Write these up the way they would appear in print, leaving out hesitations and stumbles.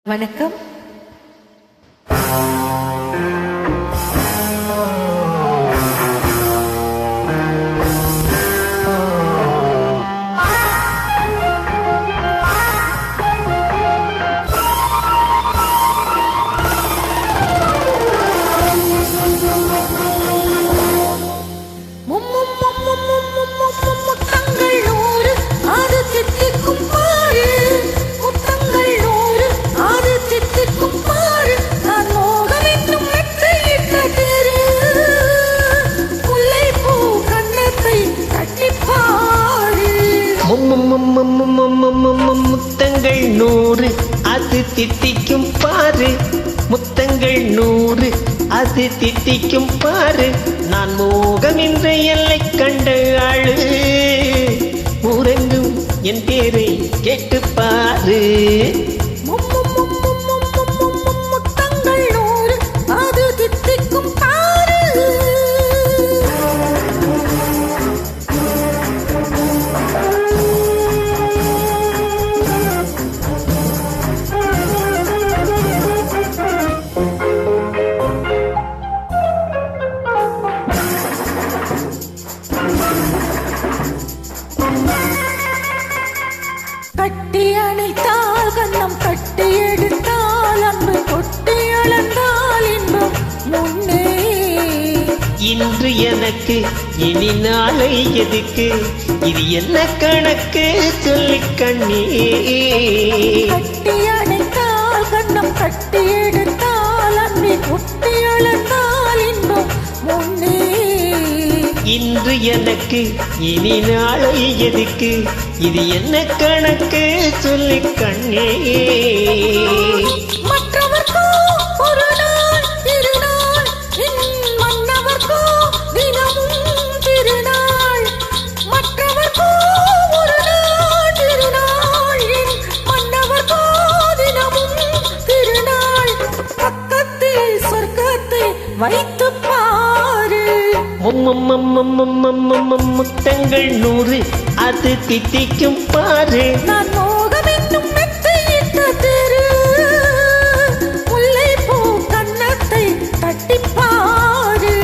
வணக்கம். முத்தங்கள் 100 அது தித்திக்கும் பாரு, முத்தங்கள் 100 அது தித்திக்கும் பாரு. நான் மோகம் என்ற எல்லை கண்ட ஆளு, ஊரெங்கும் என் பேரை கேட்டு பாரு. கட்டி அணைத்தால் கண்ணம் கட்டி எடுத்தால் அன்பு கொட்டி அளந்தால் இன்பம் முன்னே. இன்று எனக்கு இனி நாளை எதுக்கு, இது என்ன கணக்கு சொல்லி கண்ணே. கட்டி அணைத்தால் கண்ணம் கட்டி எடுத்தால் அன்பு கொட்டி அளந்தால் இன்பம் முன்னே. இன்று எனக்கு இனி நாளை எதுக்கு, இது என்ன கணக்கு சொல்லி கண்ணே. மற்றவர்க்கோ ஒரு நாள் திருநாள், மன்னவர்க்கோ தினமும் திருநாள். மற்றவர்க்கோ ஒரு நாள் திருநாள், மன்னவர்க்கோ தினமும் திருநாள். பக்கத்தில் சொர்க்கத்தை வைத்து பாரு. முத்தங்கள் 100 அது தித்திக்கும் பாரு. நான் மோகம் என்னும் மெத்தையிட்ட திரு, முல்லை பூ கன்னத்தை தட்டிப்பாரு.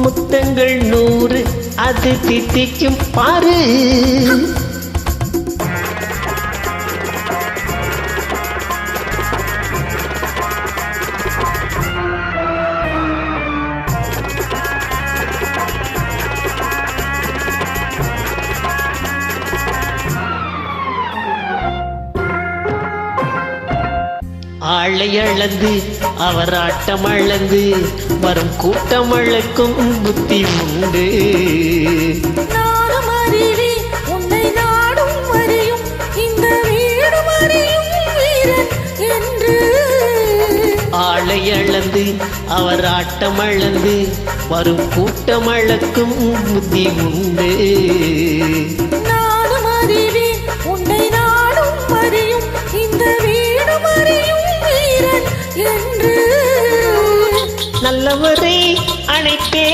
முத்தங்கள் 100 அது தித்திக்கும் பாரு. ஆளை அளந்து அவர் ஆட்டம் அளந்து வரும் கூட்டம் அழக்கும் புத்தி உண்டு. நானும் அறிவேன் உன்னை நாடும் அறியும் இந்த வீடும் அறியும் வீரன் என்று. ஆளை அளந்து அவர் ஆட்டம் அளந்து வரும் கூட்டம் அழக்கும் புத்தி உண்டு. நானும் அறிவேன் உன்னை நாடும் அறியும் இந்த வீடும் அறியும் வீரன் என்று. நல்லவரை அணைப்பே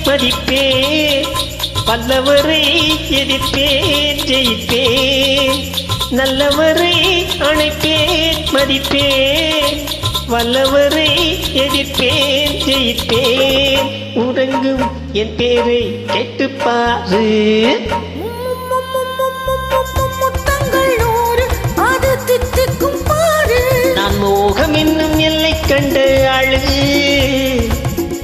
மதிப்பே, வல்லவரை எதிர்ப்பேன் ஜெயிப்பேன். நல்லவரை அணைப்பேன் மதிப்பேன், வல்லவரை எதிர்ப்பேன் ஜெயிப்பேன். உறங்கும் என் பேரை கேட்டுப்பாரு. முத்தங்கள் 100 அது தித்திக்கும் பாரு. நான் மோகம் என்னும் எல்லை கண்ட ஆளு,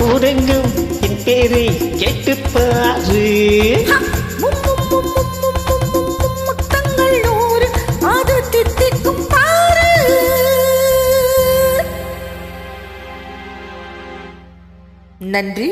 உறங்கும் என் பேரை கேட்டுப்பாரு. முத்தங்கள் 100 அது தித்திக்கும் பாரு. நன்றி.